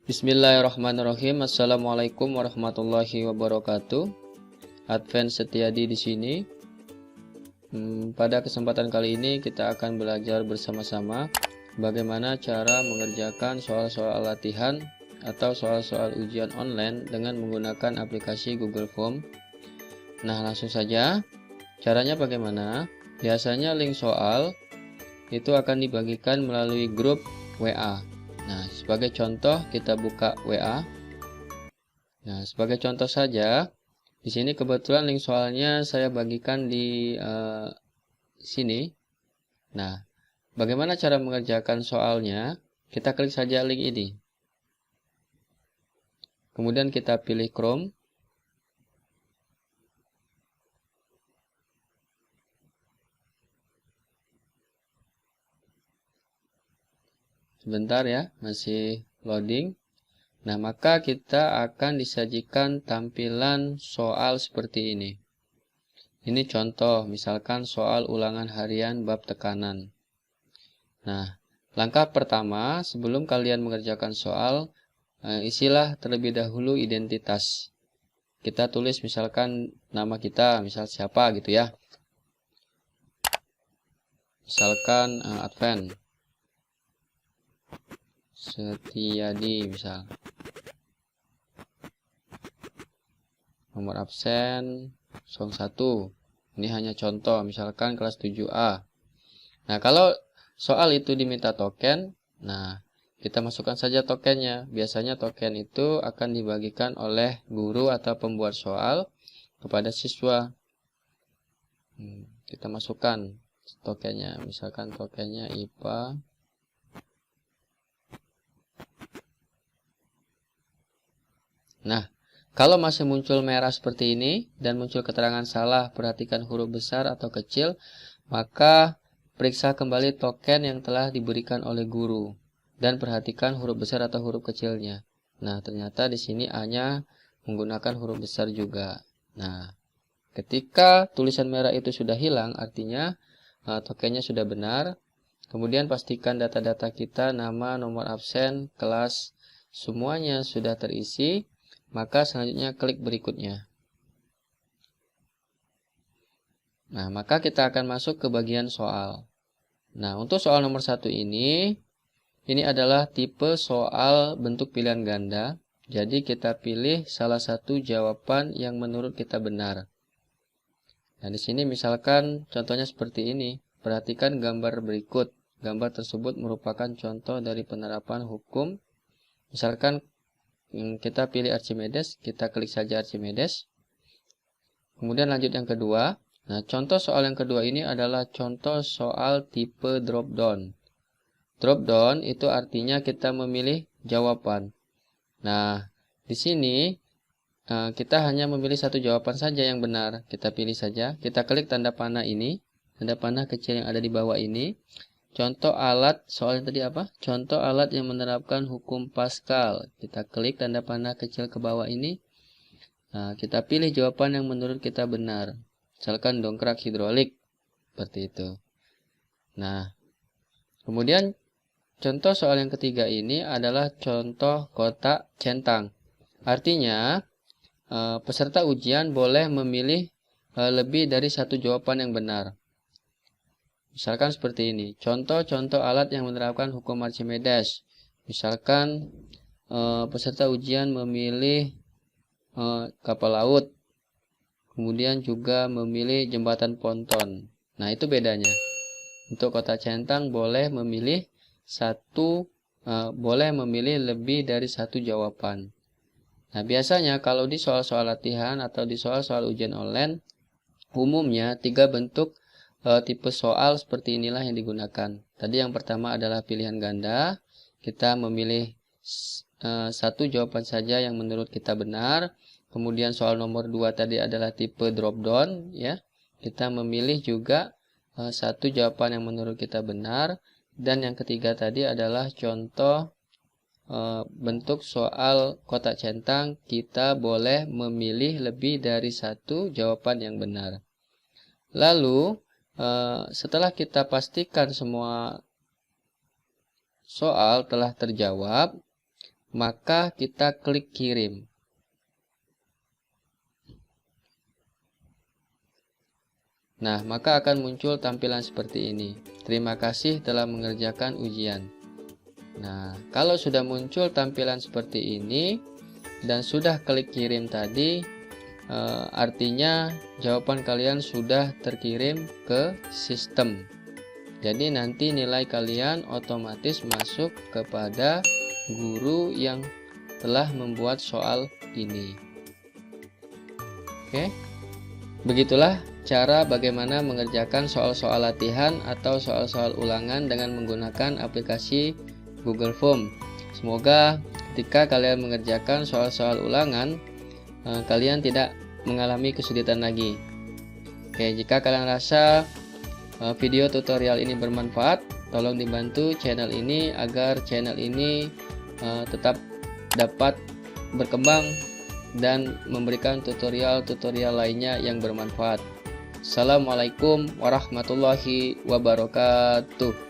Bismillahirrahmanirrahim. Assalamualaikum warahmatullahi wabarakatuh. Advent Setiadi di sini. Pada kesempatan kali ini kita akan belajar bersama-sama bagaimana cara mengerjakan soal-soal latihan atau soal-soal ujian online dengan menggunakan aplikasi Google Form. Nah, langsung saja. Caranya bagaimana? Biasanya link soal itu akan dibagikan melalui grup WA. Nah, sebagai contoh kita buka WA. Nah, sebagai contoh saja, di sini kebetulan link soalnya saya bagikan di sini. Nah, bagaimana cara mengerjakan soalnya? Kita klik saja link ini. Kemudian kita pilih Chrome. Sebentar ya, masih loading. Nah, maka kita akan disajikan tampilan soal seperti ini. Ini contoh, misalkan soal ulangan harian bab tekanan. Nah, langkah pertama, sebelum kalian mengerjakan soal, isilah terlebih dahulu identitas. Kita tulis misalkan nama kita, misal siapa gitu ya. Misalkan Advent Setiadi misal. Nomor absen 01. Ini hanya contoh, misalkan kelas 7A. Nah, kalau soal itu diminta token, nah kita masukkan saja tokennya. Biasanya token itu akan dibagikan oleh guru atau pembuat soal kepada siswa. Kita masukkan tokennya, misalkan tokennya IPA. Nah, kalau masih muncul merah seperti ini dan muncul keterangan salah, perhatikan huruf besar atau kecil, maka periksa kembali token yang telah diberikan oleh guru dan perhatikan huruf besar atau huruf kecilnya. Nah, ternyata di sini A-nya menggunakan huruf besar juga. Nah, ketika tulisan merah itu sudah hilang, artinya tokennya sudah benar. Kemudian pastikan data-data kita, nama, nomor absen, kelas, semuanya sudah terisi. Maka selanjutnya klik berikutnya. Nah, maka kita akan masuk ke bagian soal. Nah, untuk soal nomor 1 ini adalah tipe soal bentuk pilihan ganda. Jadi kita pilih salah satu jawaban yang menurut kita benar. Nah, di sini misalkan contohnya seperti ini. Perhatikan gambar berikut. Gambar tersebut merupakan contoh dari penerapan hukum. Misalkan kita pilih Archimedes, kita klik saja Archimedes. Kemudian lanjut yang kedua. Nah, contoh soal yang kedua ini adalah contoh soal tipe drop down. Drop down itu artinya kita memilih jawaban. Nah, di sini kita hanya memilih satu jawaban saja yang benar. Kita pilih saja. Kita klik tanda panah ini, tanda panah kecil yang ada di bawah ini. Contoh alat, soal yang tadi apa? Contoh alat yang menerapkan hukum Pascal. Kita klik tanda panah kecil ke bawah ini. Nah, kita pilih jawaban yang menurut kita benar. Misalkan dongkrak hidrolik. Seperti itu. Nah, kemudian contoh soal yang ketiga ini adalah contoh kotak centang. Artinya, peserta ujian boleh memilih lebih dari satu jawaban yang benar. Misalkan seperti ini, contoh-contoh alat yang menerapkan hukum Archimedes. Misalkan peserta ujian memilih kapal laut, kemudian juga memilih jembatan ponton. Nah, itu bedanya. Untuk kotak centang boleh memilih lebih dari satu jawaban. Nah, biasanya kalau di soal-soal latihan atau di soal-soal ujian online, umumnya 3 bentuk tipe soal seperti inilah yang digunakan. Tadi yang pertama adalah pilihan ganda. Kita memilih satu jawaban saja yang menurut kita benar. Kemudian soal nomor 2 tadi adalah tipe drop down, ya. Kita memilih juga satu jawaban yang menurut kita benar. Dan yang ketiga tadi adalah contoh bentuk soal kotak centang. Kita boleh memilih lebih dari satu jawaban yang benar. Lalu setelah kita pastikan semua soal telah terjawab, maka kita klik kirim. Nah, maka akan muncul tampilan seperti ini. Terima kasih telah mengerjakan ujian. Nah, kalau sudah muncul tampilan seperti ini dan sudah klik kirim tadi, artinya jawaban kalian sudah terkirim ke sistem. Jadi nanti nilai kalian otomatis masuk kepada guru yang telah membuat soal ini. Oke. Begitulah cara bagaimana mengerjakan soal-soal latihan atau soal-soal ulangan dengan menggunakan aplikasi Google Form. Semoga ketika kalian mengerjakan soal-soal ulangan, kalian tidak mengalami kesulitan lagi. Oke, jika kalian rasa video tutorial ini bermanfaat, tolong dibantu channel ini agar channel ini tetap dapat berkembang dan memberikan tutorial-tutorial lainnya yang bermanfaat. Assalamualaikum warahmatullahi wabarakatuh.